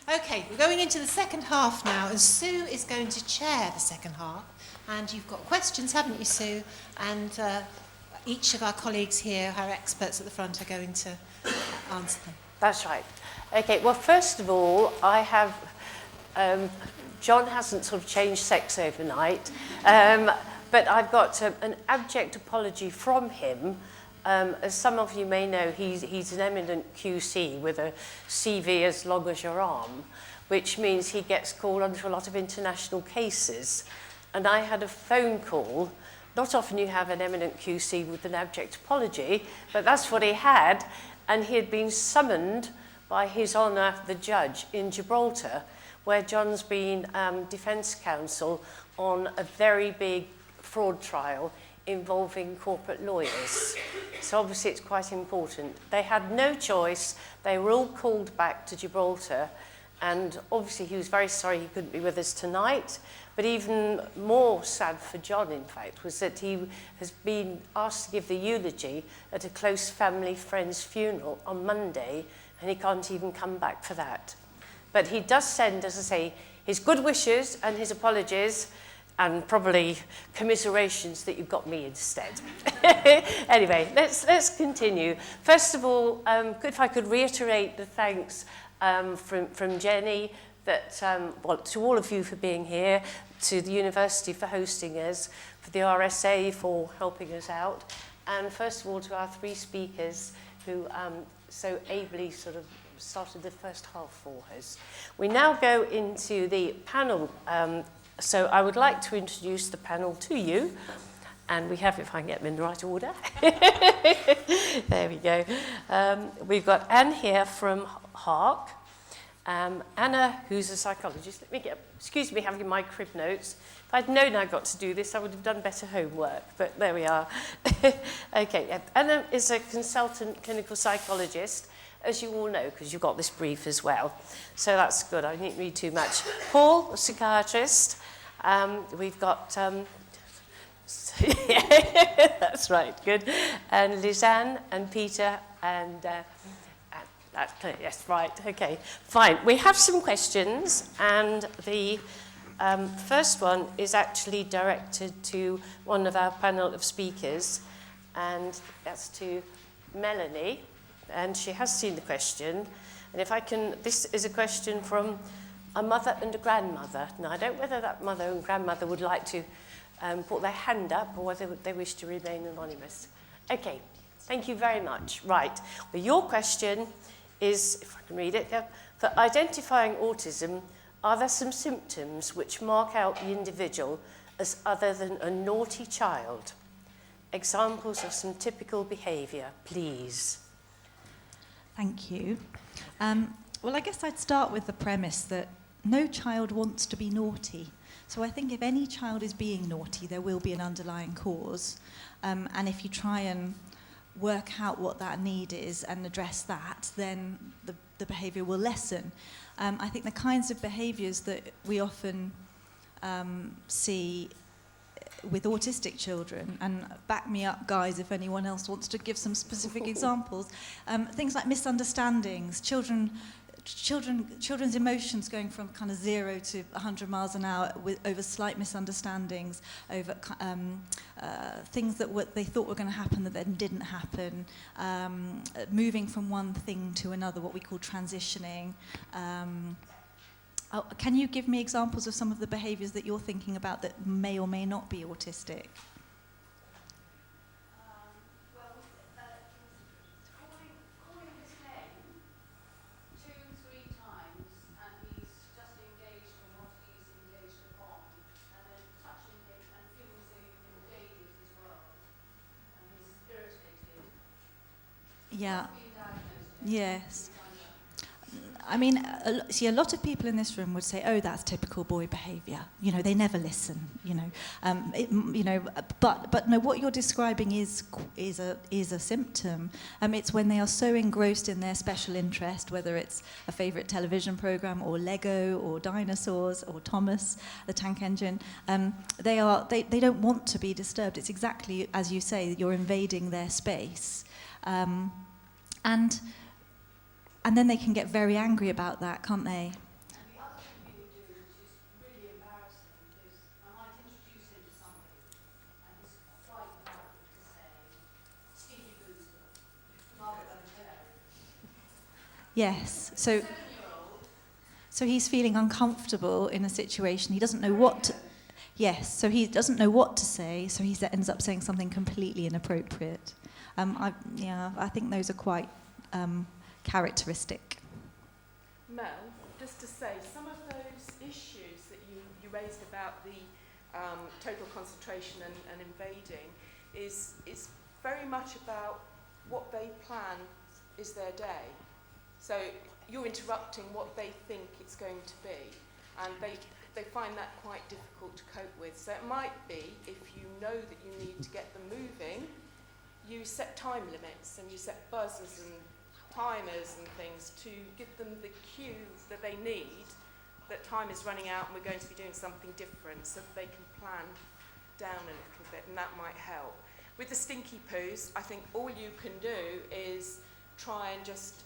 Okay, we're going into the second half now, and Sue is going to chair the second half. And you've got questions, haven't you, Sue? And each of our colleagues here, our experts at the front, are going to answer them. That's right. Okay, well, first of all, I have... John hasn't sort of changed sex overnight, but I've got an abject apology from him. As some of you may know, he's an eminent QC with a CV as long as your arm, which means he gets called onto a lot of international cases. And I had a phone call. Not often you have an eminent QC with an abject apology, but that's what he had. And he had been summoned by His Honour the Judge in Gibraltar, where John's been defence counsel on a very big fraud trial involving corporate lawyers. So obviously it's quite important. They had no choice. They were all called back to Gibraltar, and obviously he was very sorry he couldn't be with us tonight. But even more sad for John, in fact, was that he has been asked to give the eulogy at a close family friend's funeral on Monday, and he can't even come back for that. But he does send, as I say, his good wishes and his apologies, and probably commiserations that you've got me instead. Anyway, let's continue. First of all, if I could reiterate the thanks from Jenny, that well, to all of you for being here, to the university for hosting us, for the RSA for helping us out, and first of all to our three speakers who so ably sort of started the first half for us. We now go into the panel. So I would like to introduce the panel to you. And we have, if I can get them in the right order. There we go. We've got Anne here from HARC. Anna, who's a psychologist. Let me get, excuse me, having my crib notes. If I'd known I got to do this, I would have done better homework, but there we are. Okay, Anna is a consultant clinical psychologist, as you all know, because you've got this brief as well. So that's good, I didn't read too much. Paul, a psychiatrist. We've got, that's right, good. And Lisanne and Peter and, yes, right, okay, fine. We have some questions, and the first one is actually directed to one of our panel of speakers, and that's to Melanie. And she has seen the question. And if I can, this is a question from a mother and a grandmother. Now, I don't know whether that mother and grandmother would like to put their hand up or whether they wish to remain anonymous. Okay, thank you very much. Right, well, your question is, if I can read it, for identifying autism, are there some symptoms which mark out the individual as other than a naughty child? Examples of some typical behaviour, please. Thank you. Well, I guess I'd start with the premise that no child wants to be naughty. So I think if any child is being naughty, there will be an underlying cause. And if you try and work out what that need is and address that, then the behaviour will lessen. I think the kinds of behaviours that we often see with autistic children, and back me up, guys, if anyone else wants to give some specific examples, things like misunderstandings, children's emotions going from kind of 0 to 100 miles an hour over slight misunderstandings, over things that they thought were going to happen that then didn't happen, moving from one thing to another, what we call transitioning. Can you give me examples of some of the behaviours that you're thinking about that may or may not be autistic? Calling his name 2-3 times, and he's just engaged in what he's engaged upon, and then touching him and feeling as though you've invaded his world, and he's irritated. Yeah. He's been diagnosed. Yes. I mean, see, a lot of people in this room would say, "Oh, that's typical boy behaviour. You know, they never listen. You know, but no, what you're describing is a symptom. It's when they are so engrossed in their special interest, whether it's a favourite television programme or Lego or dinosaurs or Thomas the Tank Engine. They don't want to be disturbed. It's exactly as you say, you're invading their space, and then they can get very angry about that, can't they? Yes. So he's feeling uncomfortable in a situation. He doesn't know what to... Yes, so he doesn't know what to say, so he ends up saying something completely inappropriate. I think those are quite characteristic. Mel, just to say, some of those issues that you raised about the total concentration and invading is very much about what they plan is their day. So you're interrupting what they think it's going to be, and they find that quite difficult to cope with. So it might be, if you know that you need to get them moving, you set time limits and you set buzzers and timers and things to give them the cue that they need, that time is running out and we're going to be doing something different, so that they can plan down a little bit, and that might help. With the stinky poos, I think all you can do is try and just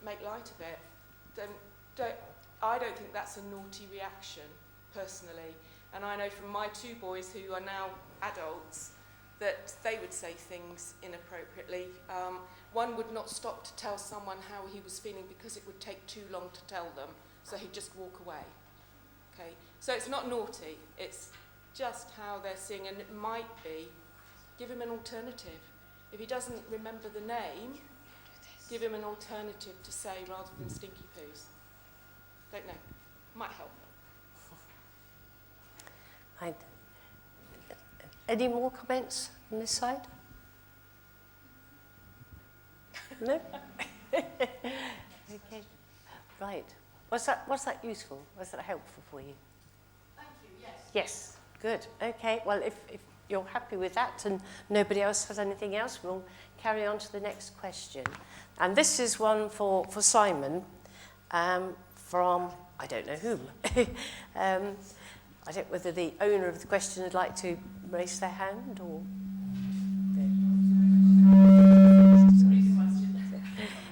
make light of it. I don't think that's a naughty reaction, personally. And I know from my two boys who are now adults that they would say things inappropriately. One would not stop to tell someone how he was feeling because it would take too long to tell them, so he'd just walk away. Okay, so it's not naughty, it's just how they're seeing, and it might be, give him an alternative. If he doesn't remember the name, give him an alternative to say rather than stinky poos. Don't know, might help. Right. Any more comments on this side? No? Okay. Right. Was that useful? Was that helpful for you? Thank you, yes. Yes. Good. Okay. Well, if you're happy with that and nobody else has anything else, we'll carry on to the next question. And this is one for Simon from, I don't know whom. I don't know whether the owner of the question would like to raise their hand or...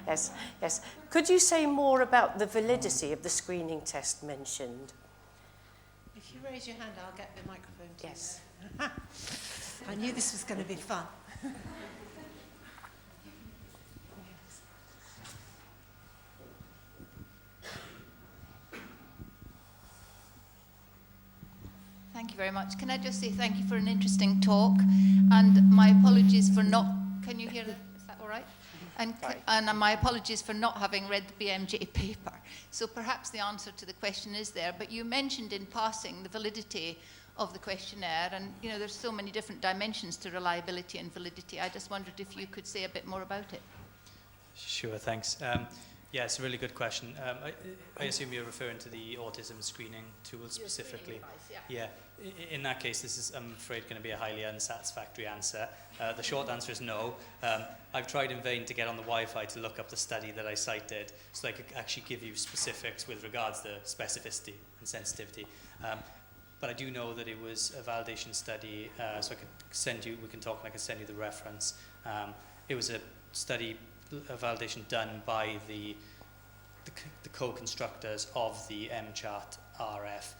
Yes, yes. Could you say more about the validity of the screening test mentioned? If you raise your hand, I'll get the microphone to Yes. you. I knew this was going to be fun. Thank you very much. Can I just say thank you for an interesting talk, and my apologies for not... Can you hear it? Is that all right? And my apologies for not having read the BMJ paper. So perhaps the answer to the question is there, but you mentioned in passing the validity of the questionnaire, and you know there's so many different dimensions to reliability and validity. I just wondered if you could say a bit more about it. Sure, thanks. Yeah, it's a really good question. I assume you're referring to the autism screening tool specifically. Yeah. In that case, this is, I'm afraid, going to be a highly unsatisfactory answer. The short answer is no. I've tried in vain to get on the Wi-Fi to look up the study that I cited, so I could actually give you specifics with regards to specificity and sensitivity. But I do know that it was a validation study, so I could send you, we can talk and I can send you the reference. It was a study, a validation done by the co-constructors of the MCHART RF.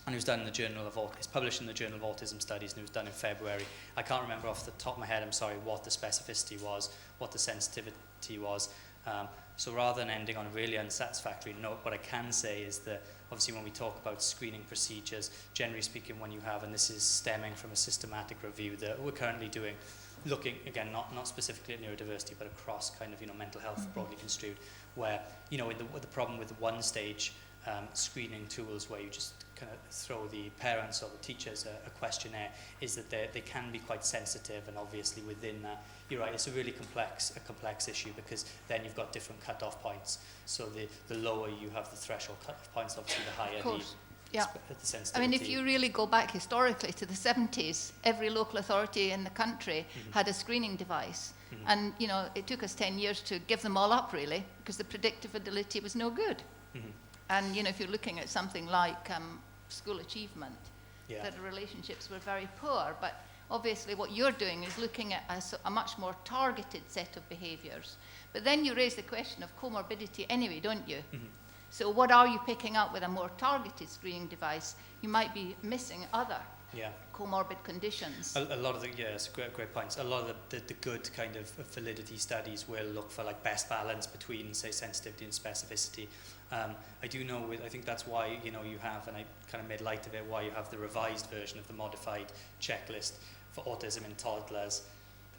And it was done in the Journal of Autism. It's published in the Journal of Autism Studies, and it was done in February. I can't remember off the top of my head, I'm sorry, what the specificity was, what the sensitivity was. So rather than ending on a really unsatisfactory note, what I can say is that obviously when we talk about screening procedures, generally speaking, when you have, and this is stemming from a systematic review that we're currently doing, looking, again, not specifically at neurodiversity, but across kind of, mental health broadly construed, where, the problem with the one-stage screening tools where you just kind of throw the parents or the teachers a questionnaire is that they can be quite sensitive, and obviously within that, you're right, it's a really complex issue, because then you've got different cut-off points. So the lower you have the threshold cut-off points, obviously the higher the sensitivity. I mean, if you really go back historically to the 70s, every local authority in the country had a screening device. And, it took us 10 years to give them all up, really, because the predictability was no good. And, if you're looking at something like school achievement, the relationships were very poor. But obviously what you're doing is looking at a much more targeted set of behaviours. But then you raise the question of comorbidity anyway, don't you? So what are you picking up with a more targeted screening device? You might be missing other Yeah. comorbid conditions. A lot of the, yeah, it's great points. A lot of the good kind of validity studies will look for like best balance between, say, sensitivity and specificity. I do know I think that's why, you know, you have, and I kind of made light of it, why you have the revised version of the modified checklist for autism in toddlers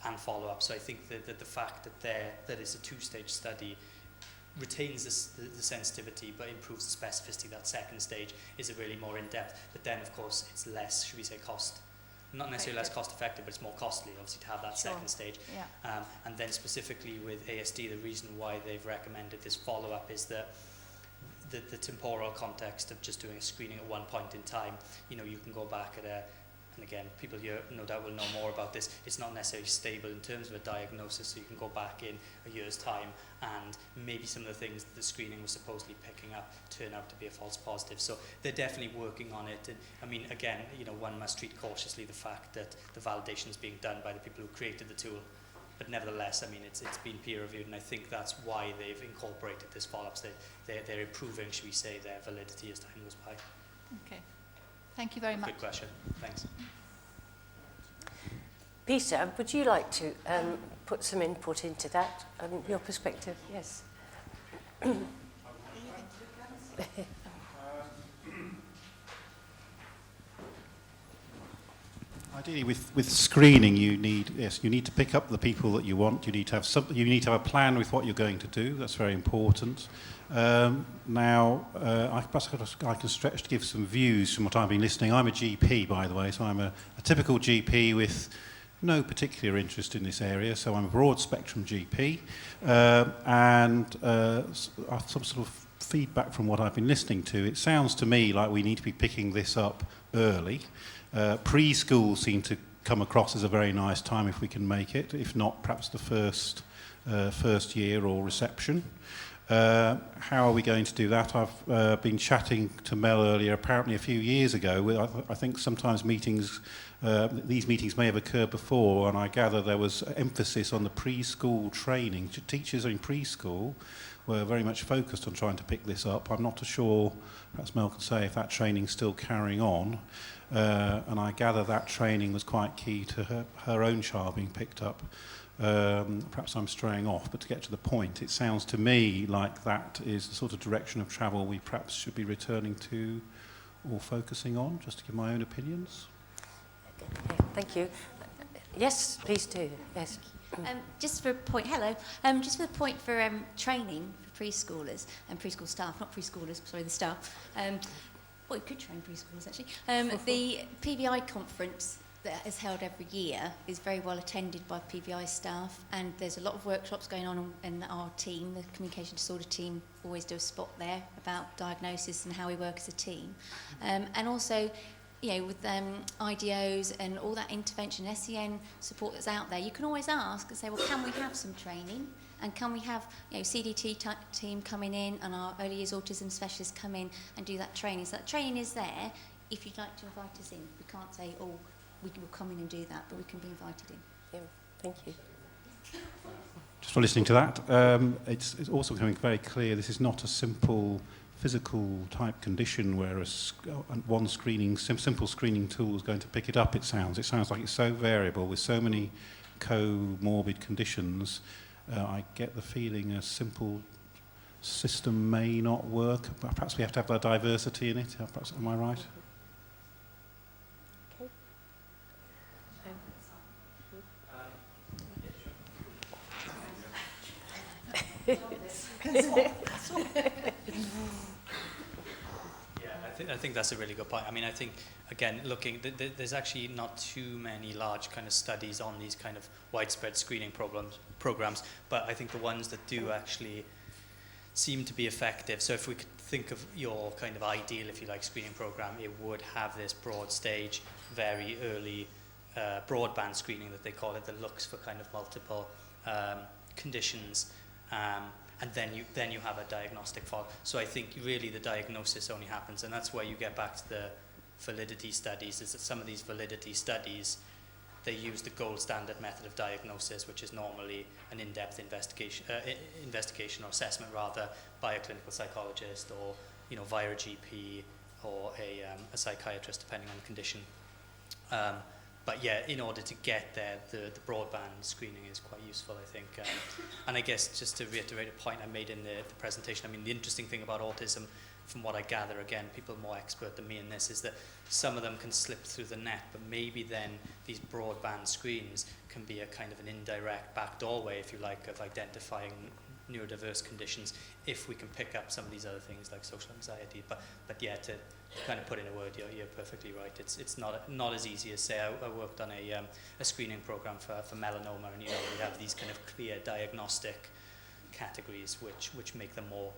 and follow-up. So I think that the fact that it's a two-stage study retains the sensitivity but improves the specificity. That second stage is a really more in-depth, but then of course it's less, should we say, not necessarily less cost effective, but it's more costly obviously to have that second stage. Yeah. And then specifically with ASD, the reason why they've recommended this follow-up is that the temporal context of just doing a screening at one point in time, you know, you can go back and again, people here no doubt will know more about this, it's not necessarily stable in terms of a diagnosis, so you can go back in a year's time and maybe some of the things that the screening was supposedly picking up turn out to be a false positive. So they're definitely working on it. And I mean, again, you know, one must treat cautiously the fact that the validation is being done by the people who created the tool. But nevertheless, I mean, it's been peer-reviewed, and I think that's why they've incorporated this follow-up. So they're improving, should we say, their validity as time goes by. Okay. Thank you very much. Good question. Thanks. Peter, would you like to put some input into that, your perspective? Yes. Ideally, with screening, you need to pick up the people that you want. You need to have a plan with what you're going to do. That's very important. Now, I can stretch to give some views from what I've been listening. I'm a GP, by the way, so I'm a typical GP with no particular interest in this area. So I'm a broad spectrum GP, and some sort of feedback from what I've been listening to. It sounds to me like we need to be picking this up early. Preschool seem to come across as a very nice time if we can make it, if not perhaps the first year or reception. How are we going to do that? I've been chatting to Mel earlier, apparently a few years ago. I think sometimes these meetings may have occurred before, and I gather there was emphasis on the preschool training. Teachers in preschool were very much focused on trying to pick this up. I'm not sure, perhaps Mel can say, if that training's still carrying on. And I gather that training was quite key to her own child being picked up. Perhaps I'm straying off, but to get to the point, it sounds to me like that is the sort of direction of travel we perhaps should be returning to or focusing on, just to give my own opinions. Thank you. Yes, please do. Yes. Just for a point, just for the point for training for preschoolers and preschool staff, not preschoolers, sorry, the staff. Well, you could train preschoolers actually. The PVI conference that is held every year is very well attended by PVI staff, and there's a lot of workshops going on in our team. The communication disorder team always do a spot there about diagnosis and how we work as a team. And also, you know, with IDOs and all that intervention, SEN support that's out there, you can always ask and say, well, can we have some training? And can we have, you know, CDT team coming in and our early years autism specialists come in and do that training? So that training is there if you'd like to invite us in. We can't say, oh, we will come in and do that, but we can be invited in. Yeah, thank you. Just for listening to that, it's also becoming very clear this is not a simple physical type condition where one simple screening tool is going to pick it up. It sounds like it's so variable with so many comorbid conditions. I get the feeling a simple system may not work. Perhaps we have to have that diversity in it. Perhaps, am I right? I think that's a really good point. I mean, I think, again, there's actually not too many large kind of studies on these kind of widespread screening programs, but I think the ones that do actually seem to be effective. So if we could think of your kind of ideal, if you like, screening program, it would have this broad stage, very early broadband screening that they call it, that looks for kind of multiple conditions. And then you have a diagnostic follow. So I think really the diagnosis only happens, and that's where you get back to the validity studies, is that some of these validity studies, they use the gold standard method of diagnosis, which is normally an in-depth investigation or assessment rather by a clinical psychologist or, you know, via a GP or a psychiatrist, depending on the condition. But yeah, in order to get there, the broadband screening is quite useful, I think. And I guess just to reiterate a point I made in the presentation, I mean, the interesting thing about autism, from what I gather, again, people more expert than me in this, is that some of them can slip through the net, but maybe then these broadband screens can be a kind of an indirect back doorway, if you like, of identifying neurodiverse conditions, if we can pick up some of these other things like social anxiety. But yeah, to kind of put in a word, you're perfectly right. It's not as easy as, say, I worked on a screening program for melanoma, and, you know, we have these kind of clear diagnostic categories which make them more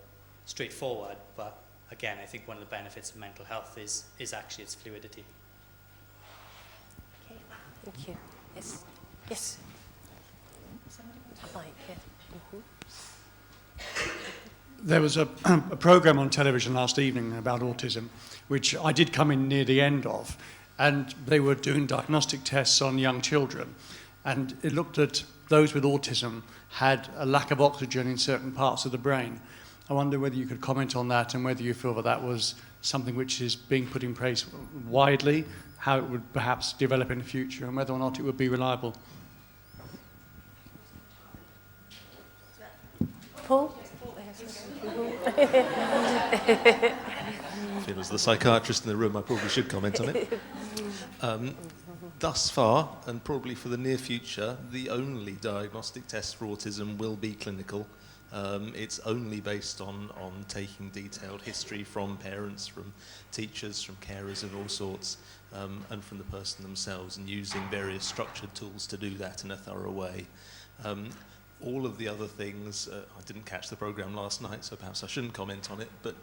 straightforward. But again, I think one of the benefits of mental health is actually its fluidity. Okay, thank you. Yes. Yes. Mike, yeah. Mm-hmm. There was a programme on television last evening about autism, which I did come in near the end of, and they were doing diagnostic tests on young children, and it looked at those with autism had a lack of oxygen in certain parts of the brain. I wonder whether you could comment on that and whether you feel that that was something which is being put in place widely, how it would perhaps develop in the future, and whether or not it would be reliable. Paul? I feel as the psychiatrist in the room, I probably should comment on it. Thus far, and probably for the near future, the only diagnostic test for autism will be clinical. It's only based on taking detailed history from parents, from teachers, from carers of all sorts, and from the person themselves, and using various structured tools to do that in a thorough way. All of the other things, I didn't catch the programme last night, so perhaps I shouldn't comment on it, but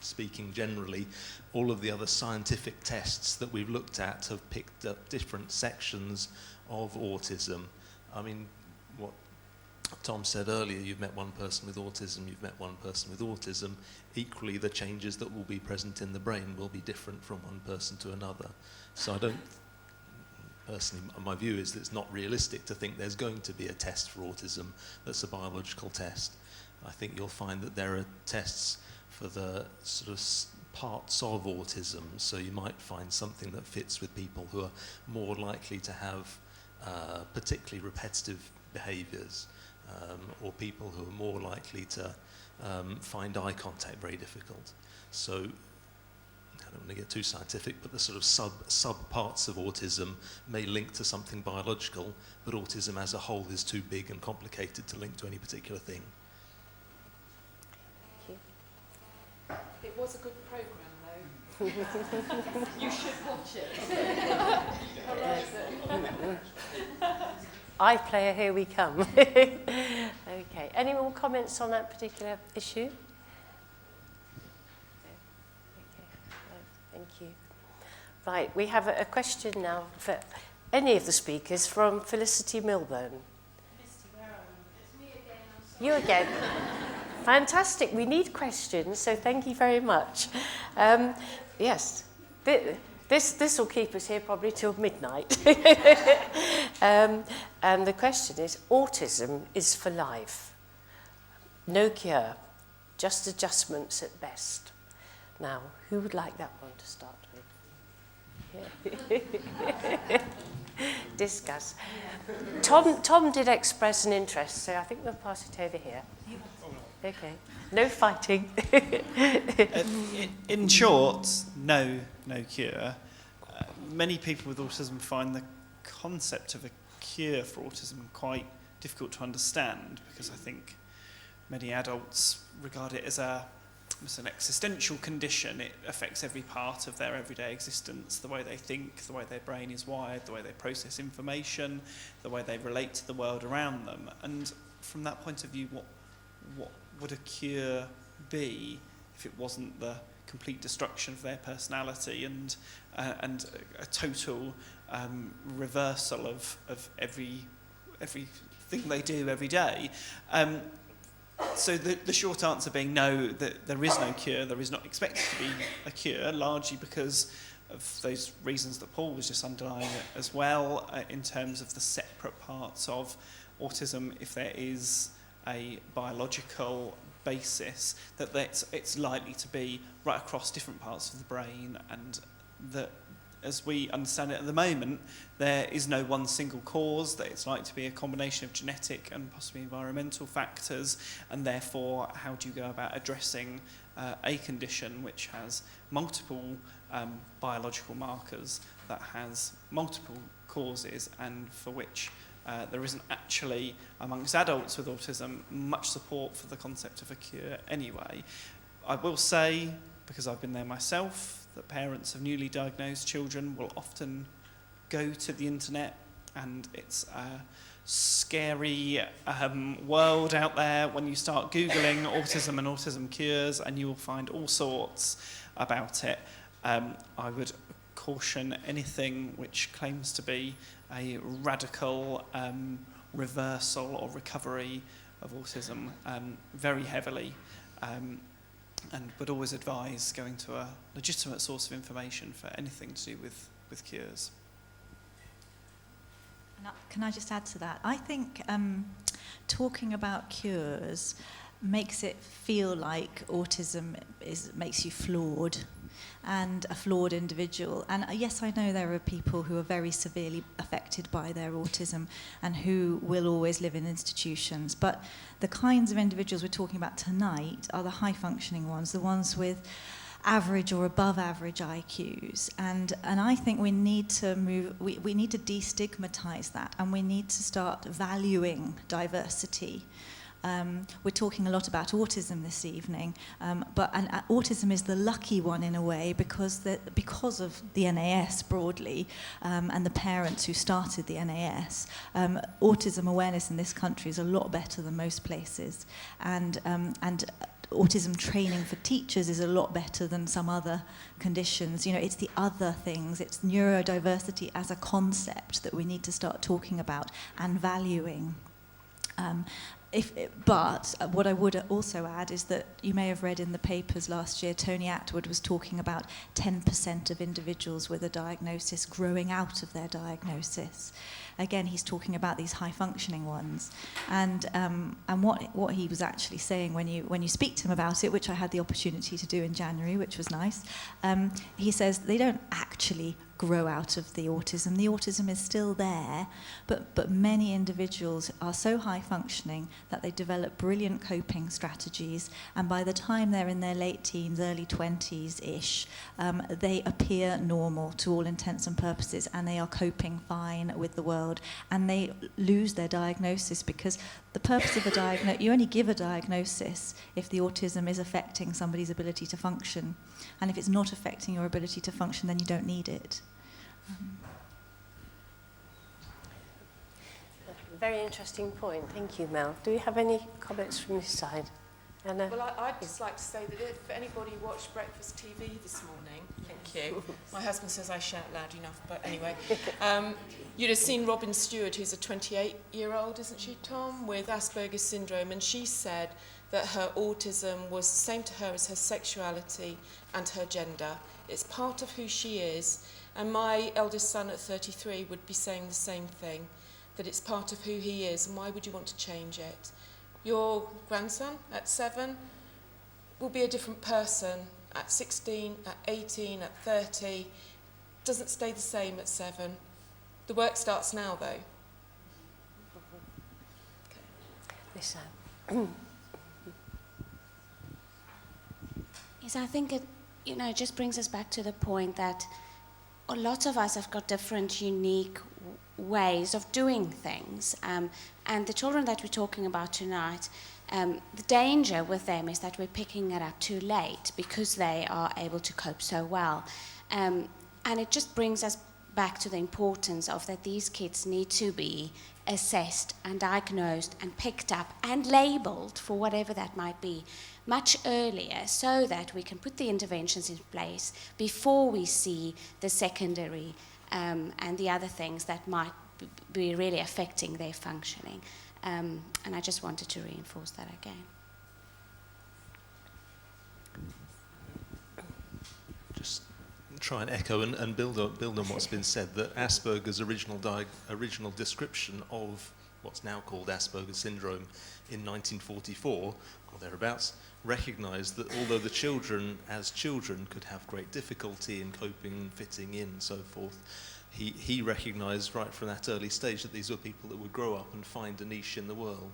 speaking generally, all of the other scientific tests that we've looked at have picked up different sections of autism. I mean, what Tom said earlier, you've met one person with autism, you've met one person with autism. Equally, the changes that will be present in the brain will be different from one person to another. So I don't, personally, my view is that it's not realistic to think there's going to be a test for autism that's a biological test. I think you'll find that there are tests for the sort of parts of autism, so you might find something that fits with people who are more likely to have particularly repetitive behaviours, or people who are more likely to find eye contact very difficult. So I don't want to get too scientific, but the sort of sub parts of autism may link to something biological, but autism as a whole is too big and complicated to link to any particular thing. It was a good programme, though. You should watch it. iPlayer, here we come. Okay. Any more comments on that particular issue? Okay. Thank you. Right, we have a question now for any of the speakers from Felicity Milburn. Felicity, where are you? It's me again, I'm sorry. You again. Fantastic. We need questions, so thank you very much. Yes, this will keep us here probably till midnight. And the question is, autism is for life. No cure, just adjustments at best. Now, who would like that one to start with? Yeah. Discuss. Tom did express an interest, so I think we'll pass it over here. Okay. No fighting. In short, no cure. Many people with autism find the concept of a cure for autism quite difficult to understand, because I think many adults regard it as an existential condition. It affects every part of their everyday existence, the way they think, the way their brain is wired, the way they process information, the way they relate to the world around them. And from that point of view, what would a cure be if it wasn't the complete destruction of their personality and a total reversal of everything they do every day? So the short answer being no, that there is no cure. There is not expected to be a cure, largely because of those reasons that Paul was just underlining as well, in terms of the separate parts of autism. If there is a biological basis, that it's likely to be right across different parts of the brain, and that as we understand it at the moment, there is no one single cause, that it's likely to be a combination of genetic and possibly environmental factors, and therefore how do you go about addressing a condition which has multiple biological markers, that has multiple causes, and for which there isn't actually, amongst adults with autism, much support for the concept of a cure anyway. I will say, because I've been there myself, that parents of newly diagnosed children will often go to the internet, and it's a scary world out there when you start Googling autism and autism cures, and you will find all sorts about it. I would caution anything which claims to be a radical reversal or recovery of autism very heavily, and would always advise going to a legitimate source of information for anything to do with cures. Can I just add to that? I think talking about cures makes it feel like autism makes you flawed, and a flawed individual. And yes, I know there are people who are very severely affected by their autism and who will always live in institutions. But the kinds of individuals we're talking about tonight are the high-functioning ones, the ones with average or above average IQs. And I think we need to we need to destigmatize that, and we need to start valuing diversity. We're talking a lot about autism this evening, but autism is the lucky one in a way because of the NAS broadly, and the parents who started the NAS. Autism awareness in this country is a lot better than most places, and autism training for teachers is a lot better than some other conditions. You know, it's the other things, it's neurodiversity as a concept that we need to start talking about and valuing. But what I would also add is that you may have read in the papers last year, Tony Attwood was talking about 10% of individuals with a diagnosis growing out of their diagnosis. Again, he's talking about these high-functioning ones. And what he was actually saying when you speak to him about it, which I had the opportunity to do in January, which was nice, he says they don't actually grow out of the autism. The autism is still there, but many individuals are so high functioning that they develop brilliant coping strategies, and by the time they're in their late teens, early 20s-ish, they appear normal to all intents and purposes, and they are coping fine with the world, and they lose their diagnosis because the purpose of a diagnosis, you only give a diagnosis if the autism is affecting somebody's ability to function, and if it's not affecting your ability to function, then you don't need it. Very interesting point. Thank you, Mel. Do you have any comments from this side? Anna? Well, I'd just like to say that if anybody watched Breakfast TV this morning, thank you. My husband says I shout loud enough, but anyway. You'd have seen Robin Stewart, who's a 28-year-old, isn't she, Tom, with Asperger's syndrome, and she said that her autism was the same to her as her sexuality and her gender. It's part of who she is. And my eldest son at 33 would be saying the same thing, that it's part of who he is, and why would you want to change it? Your grandson at 7 will be a different person at 16, at 18, at 30. Doesn't stay the same at 7. The work starts now, though. Lisa. Yes, I think it just brings us back to the point that lots of us have got different, unique ways of doing things. And the children that we're talking about tonight, the danger with them is that we're picking it up too late because they are able to cope so well. And it just brings us back to the importance of that these kids need to be assessed and diagnosed and picked up and labelled for whatever that might be much earlier, so that we can put the interventions in place before we see the secondary and the other things that might be really affecting their functioning. And I just wanted to reinforce that again. Just try and echo and build on what's been said, that Asperger's original description of what's now called Asperger's syndrome in 1944, or thereabouts, recognised that although the children, as children, could have great difficulty in coping, fitting in, and so forth, he recognised right from that early stage that these were people that would grow up and find a niche in the world,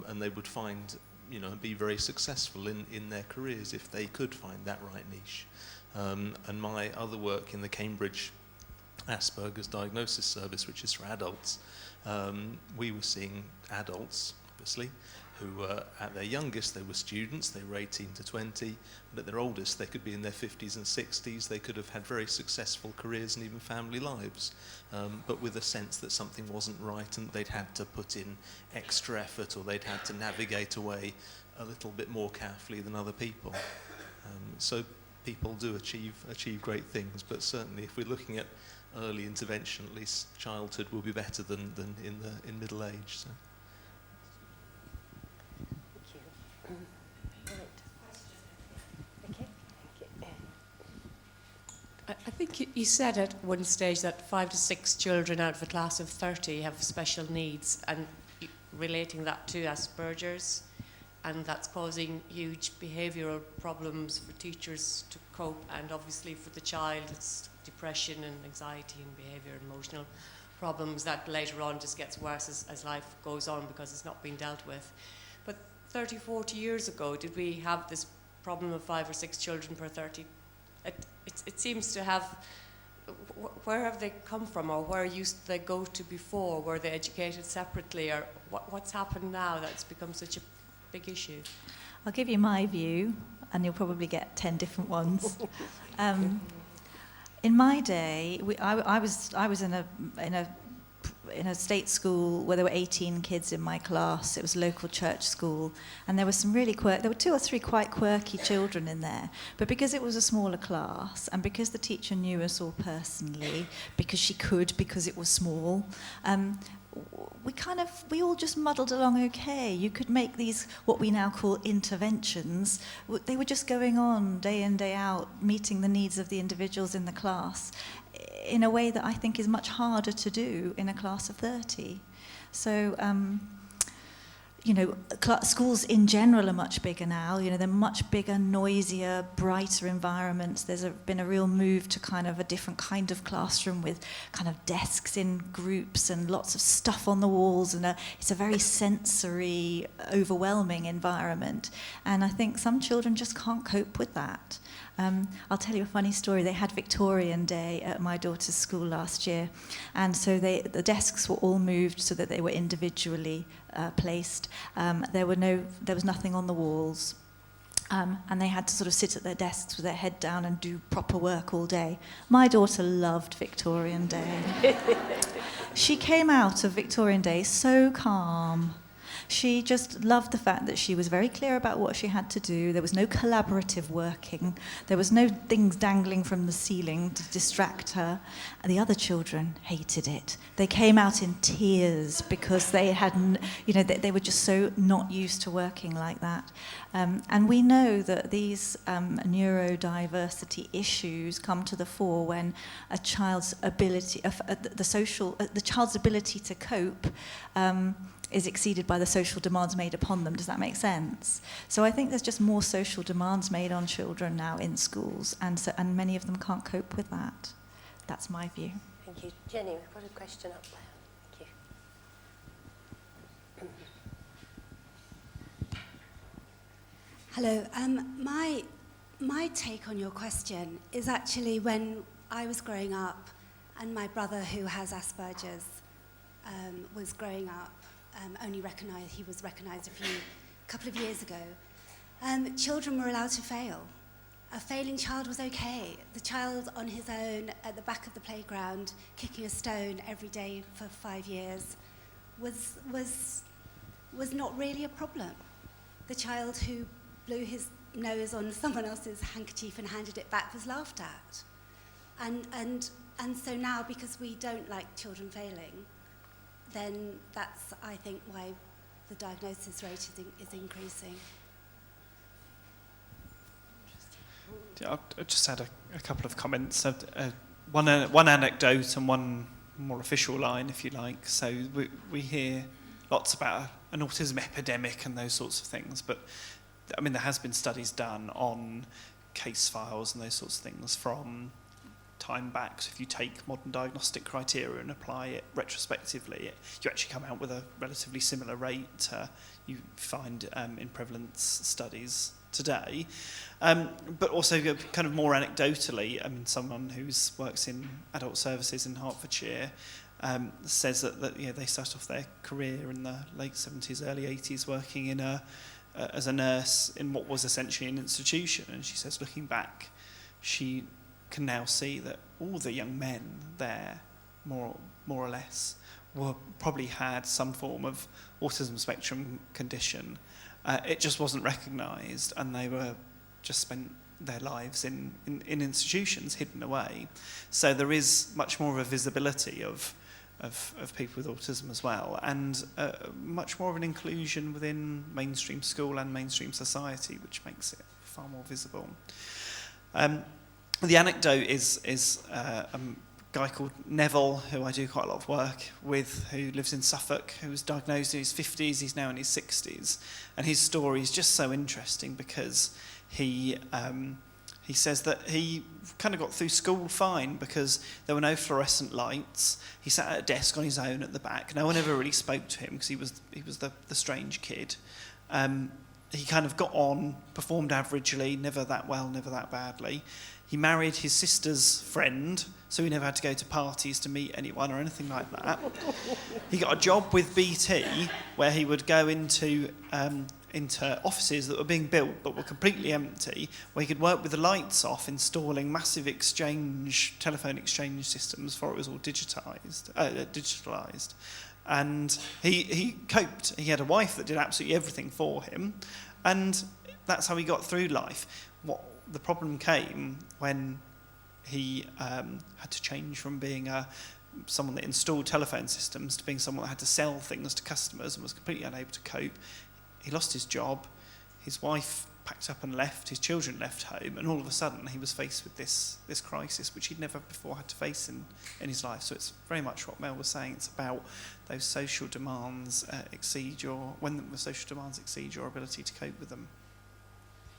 and they would find, and be very successful in their careers if they could find that right niche. And my other work in the Cambridge Asperger's Diagnosis Service, which is for adults, we were seeing adults, obviously, who at their youngest they were students, they were 18 to 20, but at their oldest they could be in their 50s and 60s, they could have had very successful careers and even family lives, but with a sense that something wasn't right and they'd had to put in extra effort, or they'd had to navigate away a little bit more carefully than other people. So people do achieve great things, but certainly if we're looking at early intervention, at least childhood will be better than in middle age. So. I think you said at one stage that 5 to 6 children out of a class of 30 have special needs, and relating that to Asperger's, and that's causing huge behavioural problems for teachers to cope, and obviously for the child it's depression and anxiety and behaviour and emotional problems that later on just gets worse as life goes on because it's not being dealt with. But 30, 40 years ago, did we have this problem of 5 or 6 children per 30? It seems to have, where have they come from, or where used they go to before? Were they educated separately, or what's happened now that's become such a big issue? I'll give you my view, and you'll probably get 10 different ones. In my day, I was in a state school where there were 18 kids in my class. It was a local church school, and there were some really there were 2 or 3 quite quirky children in there. But because it was a smaller class, and because the teacher knew us all personally, because it was small, we all just muddled along okay. You could make these, what we now call interventions. They were just going on day in, day out, meeting the needs of the individuals in the class in a way that I think is much harder to do in a class of 30. So, schools in general are much bigger now. They're much bigger, noisier, brighter environments. There's been a real move to kind of a different kind of classroom with kind of desks in groups and lots of stuff on the walls, and it's a very sensory, overwhelming environment. And I think some children just can't cope with that. I'll tell you a funny story. They had Victorian Day at my daughter's school last year, and so the desks were all moved so that they were individually placed. There was nothing on the walls, and they had to sort of sit at their desks with their head down and do proper work all day. My daughter loved Victorian Day. She came out of Victorian Day so calm. She just loved the fact that she was very clear about what she had to do. There was no collaborative working. There was no things dangling from the ceiling to distract her. And the other children hated it. They came out in tears because they hadn't, they were just so not used to working like that. And we know that these neurodiversity issues come to the fore when a child's ability, the child's ability to cope is exceeded by the social demands made upon them. Does that make sense? So I think there's just more social demands made on children now in schools, and many of them can't cope with that. That's my view. Thank you. Jenny, we've got a question up there. Thank you. Hello. My take on your question is actually when I was growing up and my brother, who has Asperger's, was growing up, he was recognised a couple of years ago. Children were allowed to fail. A failing child was okay. The child on his own at the back of the playground, kicking a stone every day for 5 years, was not really a problem. The child who blew his nose on someone else's handkerchief and handed it back was laughed at. And so now, because we don't like children failing, then that's, I think, why the diagnosis rate is increasing. I'll just add a couple of comments. One anecdote and one more official line, if you like. So we hear lots about an autism epidemic and those sorts of things, but I mean, there has been studies done on case files and those sorts of things from time back. So if you take modern diagnostic criteria and apply it retrospectively, you actually come out with a relatively similar rate you find in prevalence studies today. But also kind of more anecdotally, I mean, someone who works in adult services in Hertfordshire says that they start off their career in the late 70s, early 80s working in as a nurse in what was essentially an institution. And she says, looking back, she can now see that all the young men there, more or less, probably had some form of autism spectrum condition. It just wasn't recognised, and they were just spent their lives in institutions, hidden away. So there is much more of a visibility of people with autism as well, and much more of an inclusion within mainstream school and mainstream society, which makes it far more visible. The anecdote is a guy called Neville, who I do quite a lot of work with, who lives in Suffolk, who was diagnosed in his 50s, he's now in his 60s. And his story is just so interesting because he says that he kind of got through school fine because there were no fluorescent lights. He sat at a desk on his own at the back. No one ever really spoke to him because he was the strange kid. He kind of got on, performed averagely, never that well, never that badly. He married his sister's friend, so he never had to go to parties to meet anyone or anything like that. He got a job with BT where he would go into offices that were being built but were completely empty, where he could work with the lights off, installing massive telephone exchange systems before it was all digitalised. And he coped. He had a wife that did absolutely everything for him, and that's how he got through life. The problem came when he had to change from being someone that installed telephone systems to being someone that had to sell things to customers and was completely unable to cope. He lost his job, his wife packed up and left, his children left home, and all of a sudden he was faced with this crisis which he'd never before had to face in his life. So it's very much what Mel was saying. It's about those social demands when the social demands exceed your ability to cope with them.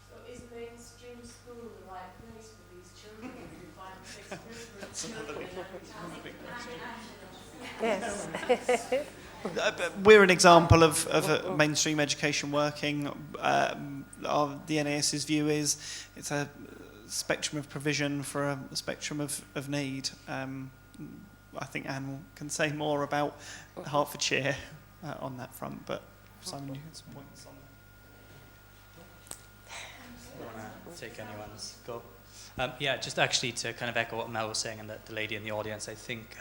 So is mainstream school the right place for these children who find this Yes. We're an example of mainstream education working. The NAS's view is it's a spectrum of provision for a spectrum of need. I think Anne can say more about Hertfordshire on that front, but Simon, you had some points on that. I want to take anyone's go. Yeah, just actually to kind of echo what Mel was saying and the lady in the audience, I think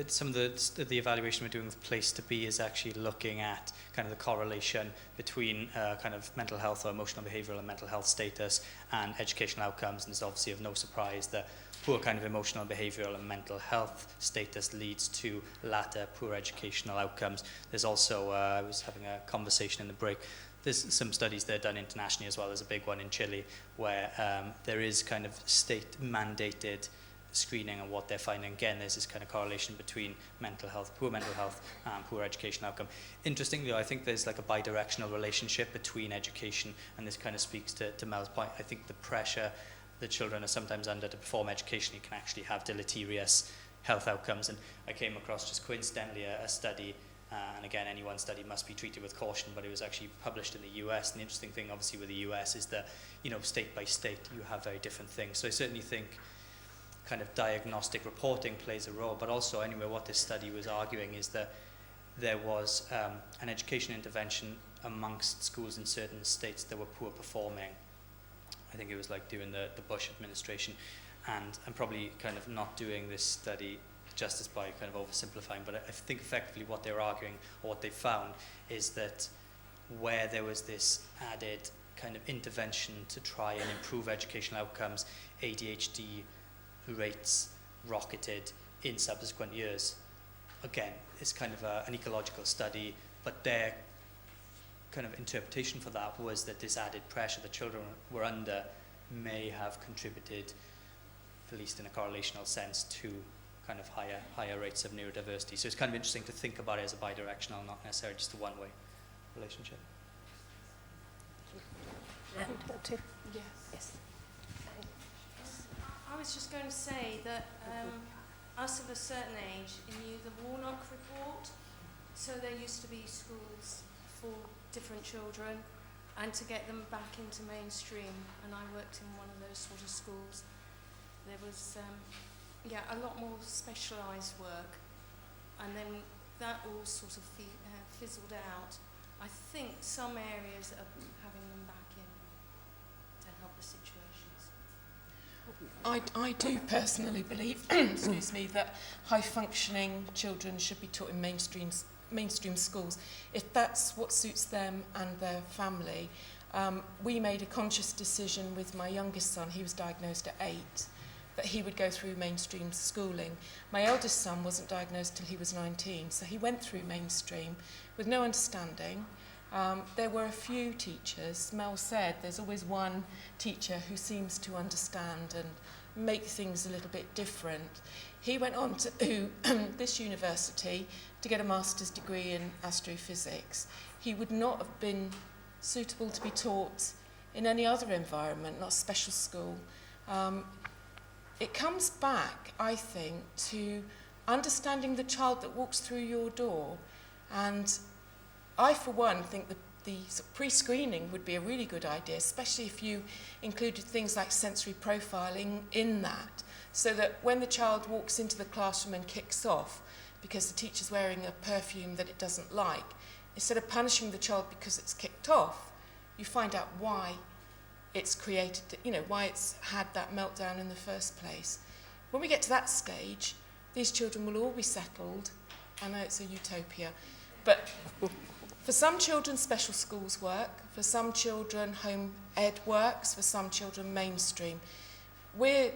some of the evaluation we're doing with Place to Be is actually looking at kind of the correlation between kind of mental health or emotional behavioural and mental health status and educational outcomes. And it's obviously of no surprise that poor kind of emotional behavioural and mental health status leads to latter poor educational outcomes. There's also, I was having a conversation in the break, there's some studies that are done internationally as well. There's a big one in Chile where there is kind of state-mandated screening, and what they're finding, again, there's this kind of correlation between poor mental health and poor education outcome. Interestingly, I think there's like a bi-directional relationship between education, and this kind of speaks to Mel's point. I think the pressure that children are sometimes under to perform educationally can actually have deleterious health outcomes. And I came across just coincidentally a study, and again, any one study must be treated with caution, but it was actually published in the US. And the interesting thing, obviously, with the US is that, state by state, you have very different things. So I certainly think kind of diagnostic reporting plays a role, but also anyway what this study was arguing is that there was an education intervention amongst schools in certain states that were poor performing. I think it was like during the Bush administration, and I'm probably kind of not doing this study justice by kind of oversimplifying, but I think effectively what they're arguing, or what they found, is that where there was this added kind of intervention to try and improve educational outcomes, ADHD rates rocketed in subsequent years. Again, it's kind of an ecological study, but their kind of interpretation for that was that this added pressure that children were under may have contributed, at least in a correlational sense, to kind of higher rates of neurodiversity. So it's kind of interesting to think about it as a bidirectional, not necessarily just a one-way relationship. Yes. I was just going to say that us of a certain age knew the Warnock report. So there used to be schools for different children, and to get them back into mainstream. And I worked in one of those sort of schools. There was a lot more specialised work, and then that all sort of fizzled out. I think some areas are having them back in to help the situations. I do personally believe, excuse me, that high-functioning children should be taught in mainstream schools, if that's what suits them and their family. We made a conscious decision with my youngest son, he was diagnosed at 8, that he would go through mainstream schooling. My eldest son wasn't diagnosed till he was 19, so he went through mainstream with no understanding. There were a few teachers. Mel said there's always one teacher who seems to understand and make things a little bit different. He went on to this university to get a master's degree in astrophysics. He would not have been suitable to be taught in any other environment, not special school. It comes back, I think, to understanding the child that walks through your door. And I, for one, think that the pre-screening would be a really good idea, especially if you included things like sensory profiling in that, so that when the child walks into the classroom and kicks off because the teacher's wearing a perfume that it doesn't like, instead of punishing the child because it's kicked off, you find out why it's created, why it's had that meltdown in the first place. When we get to that stage, these children will all be settled. I know it's a utopia, but for some children, special schools work. For some children, home ed works. For some children, mainstream. We're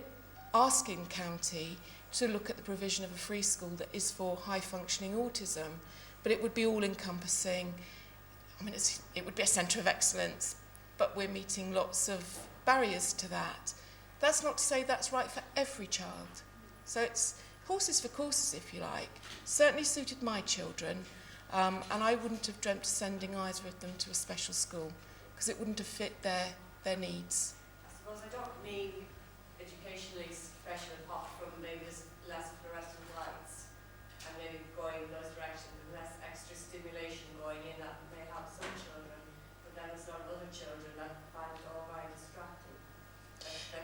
asking County to look at the provision of a free school that is for high-functioning autism, but it would be all-encompassing. It would be a centre of excellence, but we're meeting lots of barriers to that. That's not to say that's right for every child. So it's horses for courses, if you like. Certainly suited my children, and I wouldn't have dreamt of sending either of them to a special school because it wouldn't have fit their needs. I suppose I don't mean educationally special apart from maybe there's less fluorescent lights and maybe going in those directions with less extra stimulation going in that may help some children, but then there's not other children that find it all very distracting.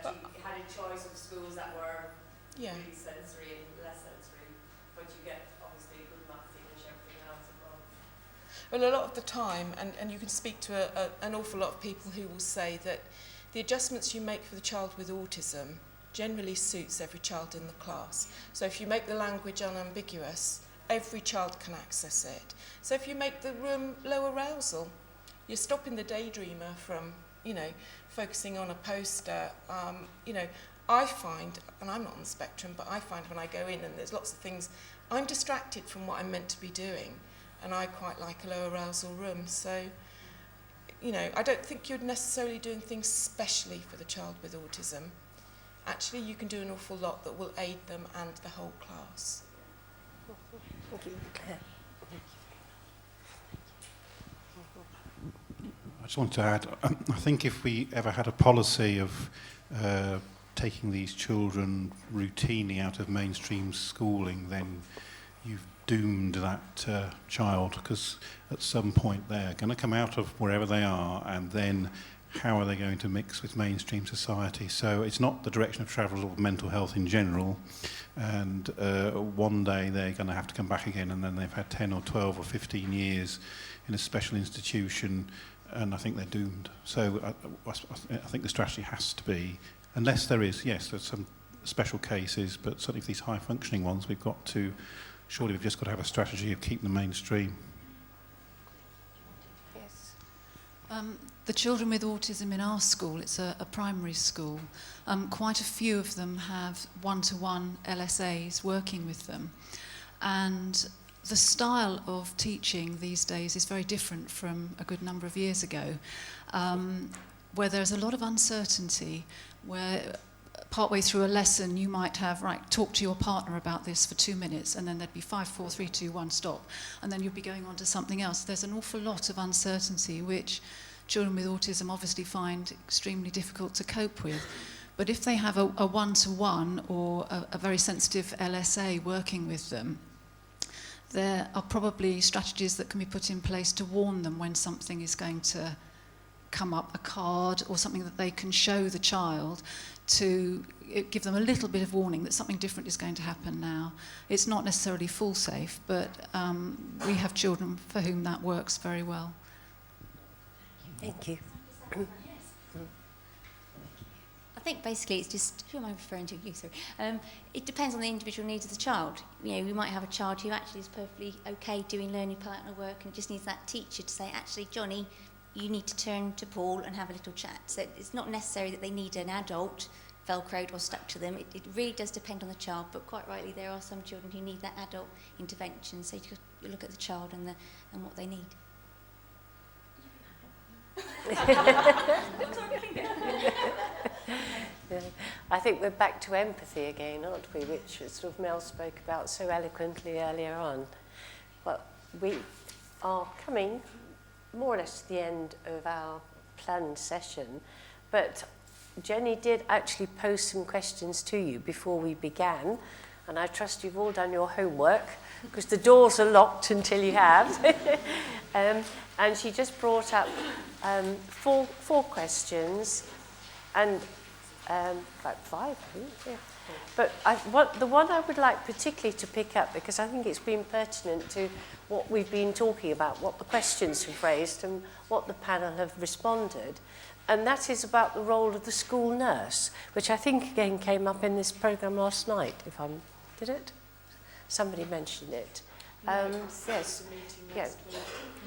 That you had a choice of schools that were really sensory and less sensory, but you get obviously a good maths English, everything else above. Well, a lot of the time, and you can speak to an awful lot of people who will say that the adjustments you make for the child with autism generally suits every child in the class. So if you make the language unambiguous, every child can access it. So if you make the room low arousal, you're stopping the daydreamer from, focusing on a poster. I find, and I'm not on the spectrum, but I find when I go in and there's lots of things, I'm distracted from what I'm meant to be doing, and I quite like a low arousal room. So, I don't think you're necessarily doing things specially for the child with autism. Actually, you can do an awful lot that will aid them and the whole class. Thank you, Claire. I just want to add, I think if we ever had a policy of taking these children routinely out of mainstream schooling, then you've doomed that child, because at some point they're going to come out of wherever they are, and then how are they going to mix with mainstream society? So it's not the direction of travel of mental health in general, and one day they're going to have to come back again, and then they've had 10 or 12 or 15 years in a special institution, and I think they're doomed. So I think the strategy has to be, unless there is, yes, there's some special cases, but certainly for these high-functioning ones, we've just got to have a strategy of keeping them mainstream. Yes. The children with autism in our school, it's a primary school, quite a few of them have one-to-one LSAs working with them. And the style of teaching these days is very different from a good number of years ago, where there's a lot of uncertainty, where partway through a lesson you might have, talk to your partner about this for 2 minutes, and then there'd be 5, 4, 3, 2, 1, stop, and then you'd be going on to something else. There's an awful lot of uncertainty which children with autism obviously find extremely difficult to cope with. But if they have a one-to-one or a very sensitive LSA working with them, there are probably strategies that can be put in place to warn them when something is going to come up, a card or something that they can show the child to give them a little bit of warning that something different is going to happen now. It's not necessarily full safe, but we have children for whom that works very well. Thank you. I think basically it's just, who am I referring to? You, sorry. It depends on the individual needs of the child. You know, we might have a child who actually is perfectly okay doing learning partner work and just needs that teacher to say, actually, Johnny, you need to turn to Paul and have a little chat. So it's not necessary that they need an adult velcroed or stuck to them. It really does depend on the child, but quite rightly there are some children who need that adult intervention. So you look at the child and what they need. Yeah. I think we're back to empathy again, aren't we, which sort of Mel spoke about so eloquently earlier on. Well, we are coming more or less to the end of our planned session, but Jenny did actually post some questions to you before we began, and I trust you've all done your homework, because the doors are locked until you have. And she just brought up four questions, and about five, I think, yeah. But the one I would like particularly to pick up, because I think it's been pertinent to what we've been talking about, what the questions have raised and what the panel have responded, and that is about the role of the school nurse, which I think again came up in this programme last night, did it? Somebody mentioned it. Yes. Yeah.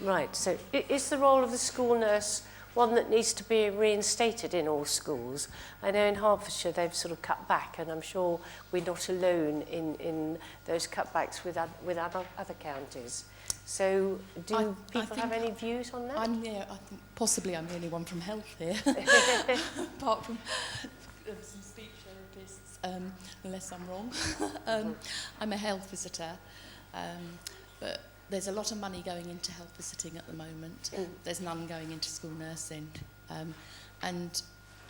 Right, so is the role of the school nurse one that needs to be reinstated in all schools? I know in Hertfordshire they've sort of cut back, and I'm sure we're not alone in those cutbacks with other counties. So do people have any views on that? I think possibly I'm the only one from health here, apart from some speech therapists, unless I'm wrong. I'm a health visitor, but there's a lot of money going into health visiting at the moment. There's none going into school nursing. And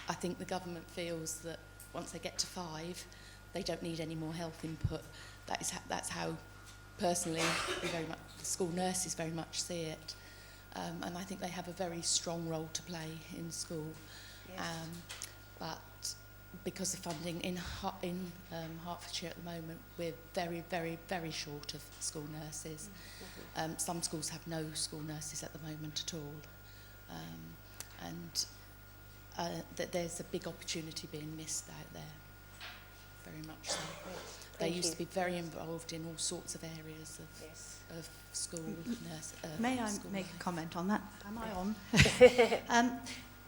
I think the government feels that once they get to 5, they don't need any more health input. That's how, personally, the school nurses very much see it. And I think they have a very strong role to play in school. Yes. But because of funding in Hertfordshire at the moment, we're very, very, very short of school nurses. Some schools have no school nurses at the moment at all. That there's a big opportunity being missed out there, very much so. They used to be very involved in all sorts of areas of school nurse. May I make a comment on that? Am I on?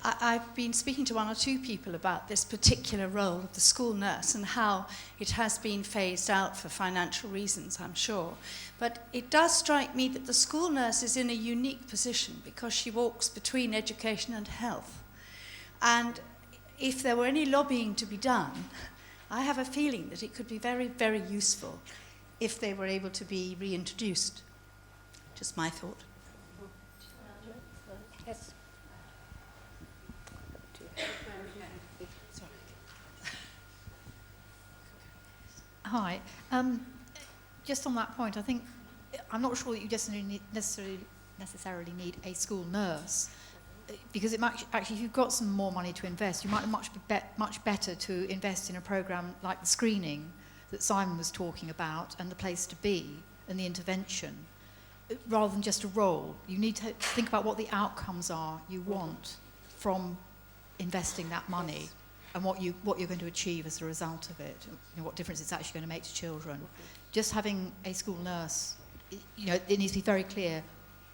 I've been speaking to one or two people about this particular role of the school nurse and how it has been phased out for financial reasons, I'm sure. But it does strike me that the school nurse is in a unique position because she walks between education and health. And if there were any lobbying to be done, I have a feeling that it could be very, very useful if they were able to be reintroduced. Just my thought. Yes. Hi. Just on that point, I think I'm not sure that you necessarily need a school nurse, because it might actually, if you've got some more money to invest, you might much better to invest in a program like the screening that Simon was talking about, and the place to be, and the intervention, rather than just a role. You need to think about what the outcomes are you want from investing that money, and what you're going to achieve as a result of it, what difference it's actually going to make to children. Just having a school nurse, it needs to be very clear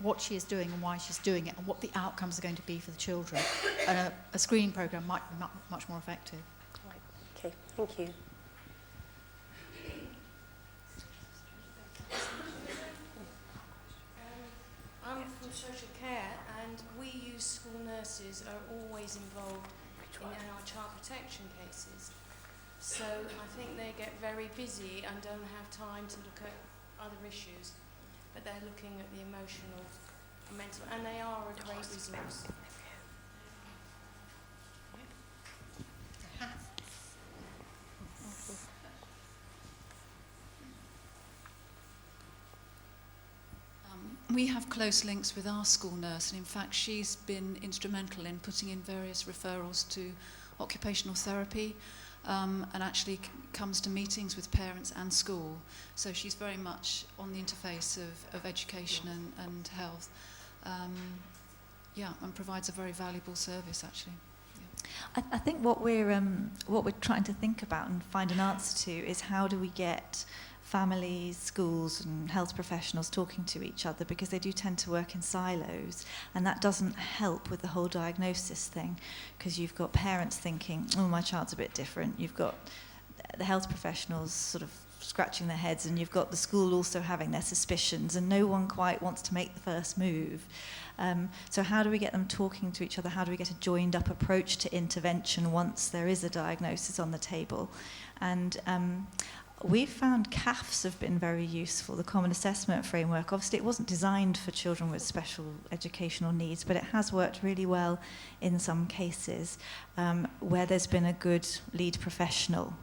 what she is doing and why she's doing it, and what the outcomes are going to be for the children. And a screening program might be much more effective. Right. Okay, thank you. I'm from social care, and we use school nurses are always involved in our child protection cases. So I think they get very busy and don't have time to look at other issues, but they're looking at the emotional and mental, and they are a great resource. We have close links with our school nurse, and in fact she's been instrumental in putting in various referrals to occupational therapy, and actually comes to meetings with parents and school. So she's very much on the interface of education and health. And provides a very valuable service, actually. Yeah. I think what we're trying to think about and find an answer to is how do we get families, schools and health professionals talking to each other, because they do tend to work in silos, and that doesn't help with the whole diagnosis thing, because you've got parents thinking, oh, my child's a bit different, you've got the health professionals sort of scratching their heads, and you've got the school also having their suspicions, and no one quite wants to make the first move. So how do we get them talking to each other? How do we get a joined up approach to intervention once there is a diagnosis on the table? And we've found CAFs have been very useful, the Common Assessment Framework. Obviously, it wasn't designed for children with special educational needs, but it has worked really well in some cases where there's been a good lead professional.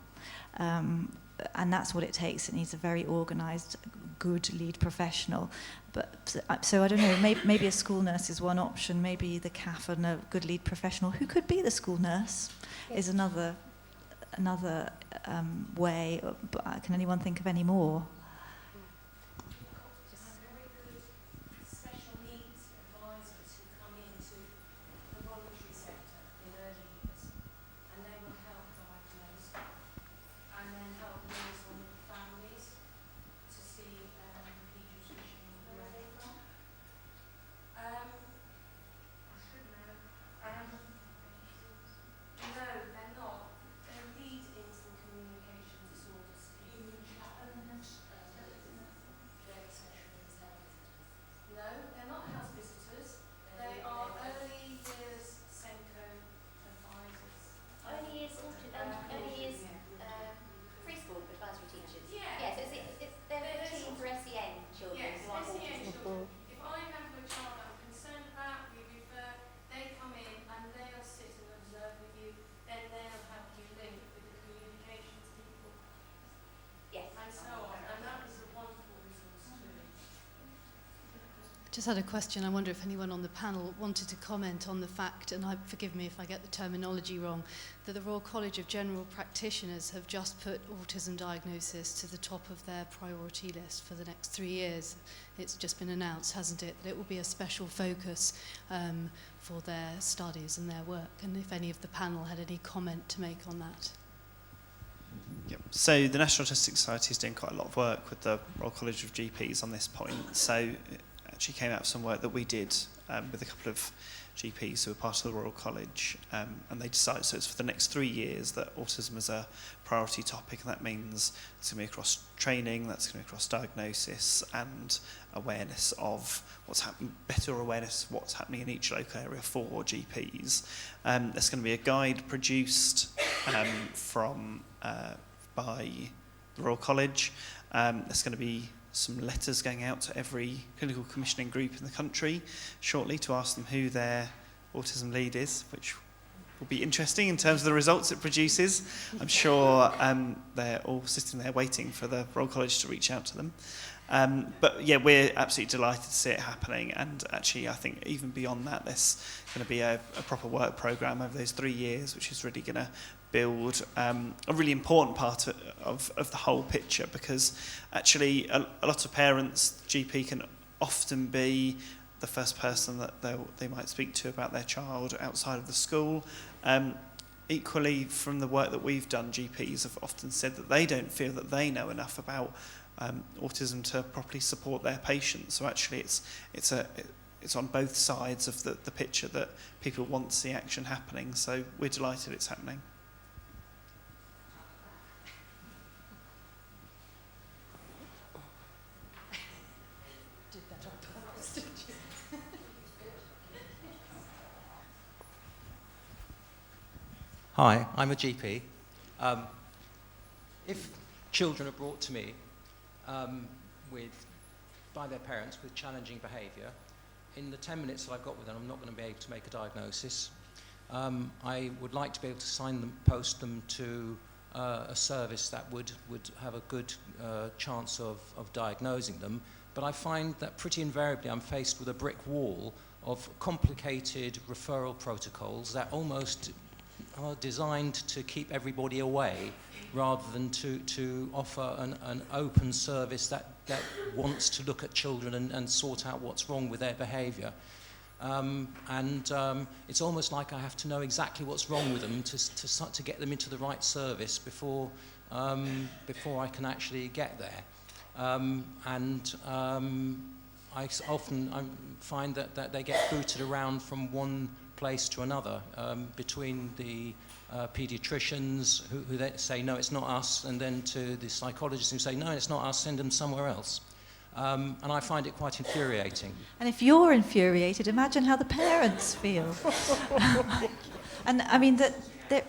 And that's what it takes. It needs a very organised, good lead professional. But so I don't know, maybe a school nurse is one option, maybe the CAF and a good lead professional, who could be the school nurse, is another way. But can anyone think of any more? Special needs advisors who come into the voluntary sector in early years, and they will help diagnose and then help liaison with families to see paediatrician where they're from. I should know. No, they're not. They lead into the communication disorders. No, they're not house visitors. They are early years Senko advisors. Early years preschool advisory teachers. Yeah. Yes, they're a team for SEN children. Yes, who are SEN autistic. children. If I have a child I'm concerned about, we refer, they come in and they'll sit and observe with you, then they'll help you link with the communications people. Yes. And so on. And that is a wonderful resource too. Just had a question. I wonder if anyone on the panel wanted to comment on the fact, and forgive me if I get the terminology wrong, that the Royal College of General Practitioners have just put autism diagnosis to the top of their priority list for the next 3 years. It's just been announced, hasn't it, that it will be a special focus for their studies and their work. And if any of the panel had any comment to make on that. Yep. So the National Autistic Society is doing quite a lot of work with the Royal College of GPs on this point. So it actually came out of some work that we did with a couple of GPs who were part of the Royal College, and they decided, so it's for the next 3 years, that autism is a priority topic, and that means it's going to be across training, that's going to be across diagnosis and awareness of what's happening, better awareness of what's happening in each local area for GPs. There's going to be a guide produced by the Royal College. There's going to be some letters going out to every clinical commissioning group in the country shortly to ask them who their autism lead is, which will be interesting in terms of the results it produces. I'm sure they're all sitting there waiting for the Royal College to reach out to them. But yeah, we're absolutely delighted to see it happening, and actually I think even beyond that there's going to be a proper work programme over those 3 years, which is really going to build a really important part of the whole picture, because actually a lot of parents, GP can often be the first person that they might speak to about their child outside of the school. Equally, from the work that we've done, GPs have often said that they don't feel that they know enough about autism to properly support their patients. So actually it's on both sides of the picture that people want to see action happening. So we're delighted it's happening. Hi, I'm a GP. If children are brought to me by their parents with challenging behaviour, in the 10 minutes that I've got with them, I'm not going to be able to make a diagnosis. I would like to be able to post them to a service that would have a good chance of diagnosing them, but I find that pretty invariably I'm faced with a brick wall of complicated referral protocols that almost are designed to keep everybody away rather than to offer an open service that wants to look at children and sort out what's wrong with their behaviour. It's almost like I have to know exactly what's wrong with them to get them into the right service before I can actually get there. I often find that they get booted around from one place to another between the paediatricians who they say, no, it's not us, and then to the psychologists who say, no, it's not us, send them somewhere else. And I find it quite infuriating. And if you're infuriated, imagine how the parents feel. And I mean,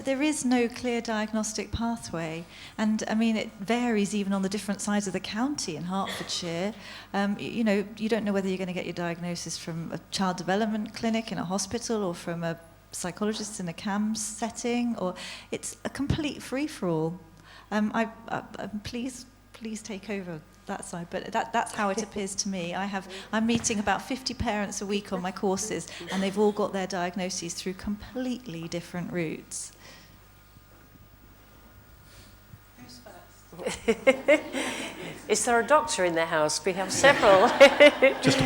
there is no clear diagnostic pathway. And I mean, it varies even on the different sides of the county in Hertfordshire. You know, you don't know whether you're going to get your diagnosis from a child development clinic in a hospital or from a psychologist in a CAMS setting, or it's a complete free-for-all. Please take over that side, but that's how it appears to me. I'm meeting about 50 parents a week on my courses, and they've all got their diagnoses through completely different routes. Who's first? Is there a doctor in the house? We have several. Just to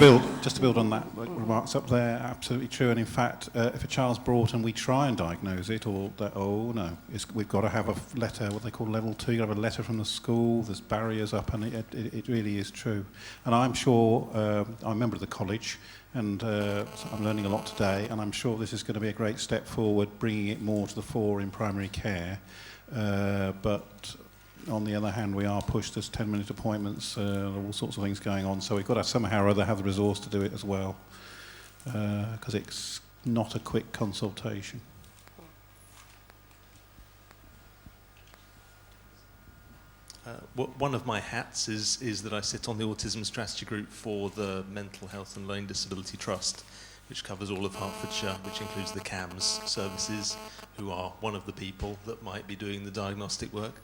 build on that remarks up there, absolutely true. And in fact, if a child's brought and we try and diagnose it, we've got to have a letter, what they call level 2. You have a letter from the school. There's barriers up, and it really is true. And I'm sure I'm a member of the college, and so I'm learning a lot today. And I'm sure this is going to be a great step forward, bringing it more to the fore in primary care. But on the other hand, we are pushed. There's 10-minute appointments, all sorts of things going on. So we've got to somehow or other have the resource to do it as well, because it's not a quick consultation. One of my hats is that I sit on the Autism Strategy Group for the Mental Health and Learning Disability Trust, which covers all of Hertfordshire, which includes the CAMS services, who are one of the people that might be doing the diagnostic work.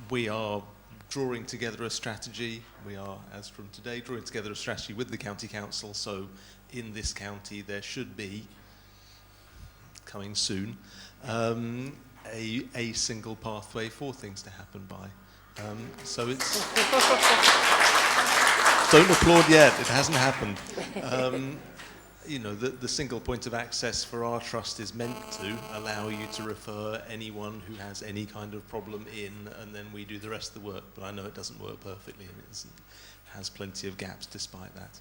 We are drawing together a strategy. We are, as from today, drawing together a strategy with the County Council. So in this county, there should be, coming soon, a single pathway for things to happen by. So it's... Don't applaud yet, it hasn't happened. You know, the single point of access for our trust is meant to allow you to refer anyone who has any kind of problem in, and then we do the rest of the work. But I know it doesn't work perfectly, and it has plenty of gaps despite that.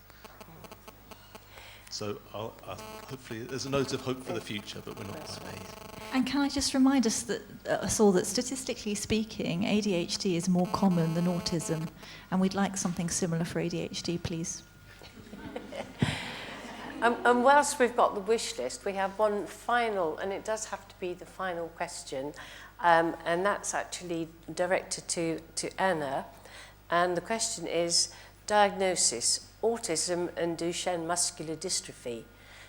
So hopefully there's a note of hope for the future, but we're not quite there. And can I just remind us all that statistically speaking, ADHD is more common than autism, and we'd like something similar for ADHD, please. And whilst we've got the wish list, we have one final, and it does have to be the final question, and that's actually directed to Anna. And the question is, diagnosis, autism and Duchenne muscular dystrophy.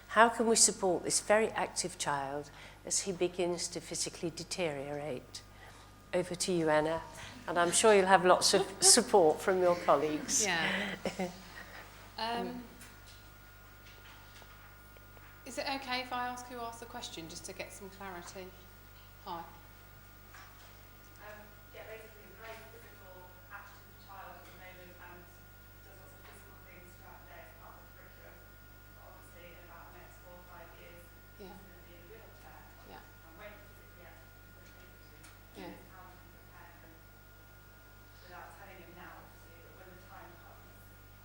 How can we support this very active child as he begins to physically deteriorate? Over to you, Anna. And I'm sure you'll have lots of support from your colleagues. Yeah. Is it okay if I ask who asked the question, just to get some clarity? Hi. Yeah, basically a very physical, active child at the moment and does lots of physical things throughout the day as part of the curriculum. But obviously, in about the next 4 or 5 years, he's going to be in a wheelchair. Yeah. And when he's physically active, he's going to be Yeah. how to prepare him without telling him now, obviously, but when the time comes,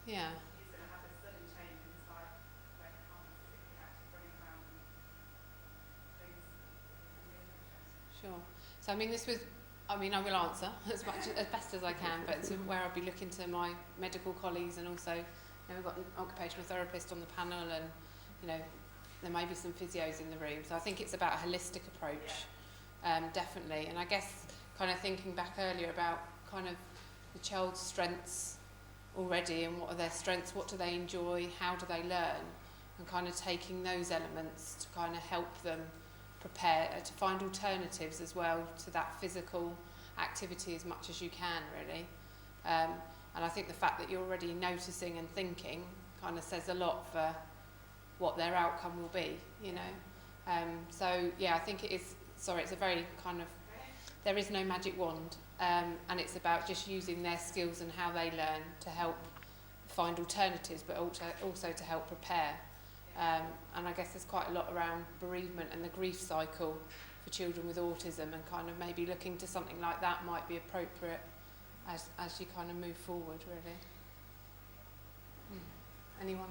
Yeah. he's going to have this sudden change in his life where he can't be physically active running around and things. Sure. So I mean, I will answer as best as I can, but it's where I'll be looking to my medical colleagues, and also, we've got an occupational therapist on the panel, and there may be some physios in the room. So I think it's about a holistic approach, definitely. And I guess kind of thinking back earlier about kind of the child's strengths already, and what are their strengths, what do they enjoy, how do they learn, and kind of taking those elements to kind of help them prepare to find alternatives as well to that physical activity as much as you can, really. And I think the fact that you're already noticing and thinking kind of says a lot for what their outcome will be, you know. So yeah, I think it's a very kind of, there is no magic wand, and it's about just using their skills and how they learn to help find alternatives, but also to help prepare. And I guess there's quite a lot around bereavement and the grief cycle for children with autism, and kind of maybe looking to something like that might be appropriate as you kind of move forward, really. Anyone?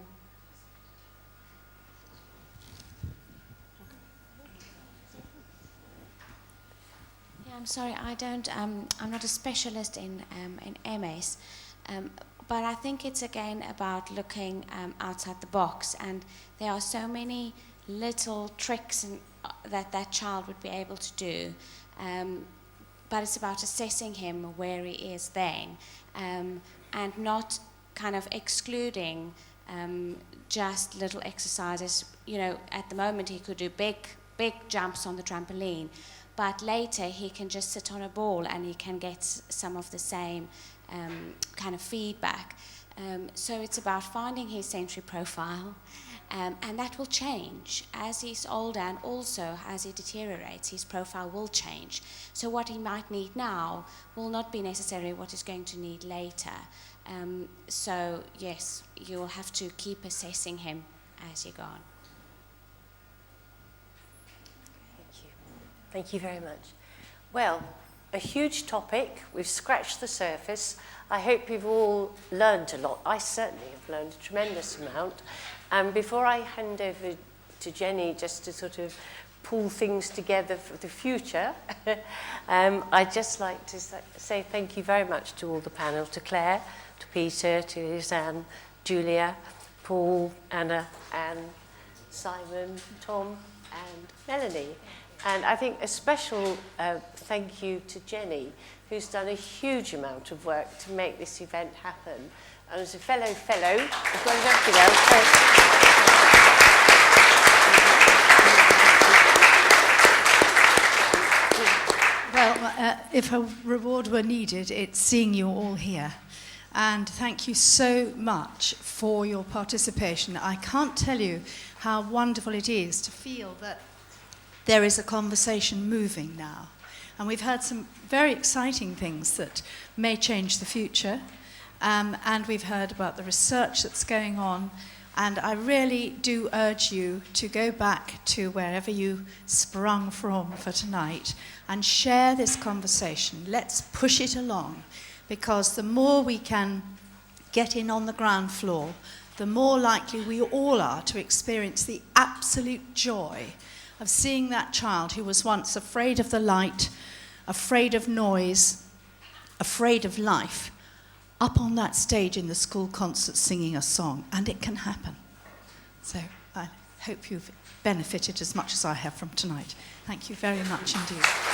Yeah, I'm sorry, I don't. I'm not a specialist in MS, but I think it's again about looking outside the box, and there are so many little tricks that child would be able to do. But it's about assessing him where he is then, and not kind of excluding just little exercises. You know, at the moment he could do big jumps on the trampoline, but later he can just sit on a ball and he can get some of the same kind of feedback. So it's about finding his sensory profile, and that will change as he's older, and also as he deteriorates, his profile will change. So what he might need now will not be necessarily what he's going to need later. So yes, you'll have to keep assessing him as you go on. Thank you very much. Well, a huge topic. We've scratched the surface. I hope you've all learned a lot. I certainly have learned a tremendous amount. And before I hand over to Jenny, just to sort of pull things together for the future, I'd just like to say thank you very much to all the panel, to Claire, to Peter, to Lisanne, Julia, Paul, Anna, Anne, Simon, Tom, and Melanie. And I think a special thank you to Jenny, who's done a huge amount of work to make this event happen. And as a fellow, as well as everything else. Well, if a reward were needed, it's seeing you all here. And thank you so much for your participation. I can't tell you how wonderful it is to feel that there is a conversation moving now. And we've heard some very exciting things that may change the future. And we've heard about the research that's going on. And I really do urge you to go back to wherever you sprung from for tonight and share this conversation. Let's push it along, because the more we can get in on the ground floor, the more likely we all are to experience the absolute joy of seeing that child who was once afraid of the light, afraid of noise, afraid of life, up on that stage in the school concert singing a song. And it can happen. So I hope you've benefited as much as I have from tonight. Thank you very much indeed.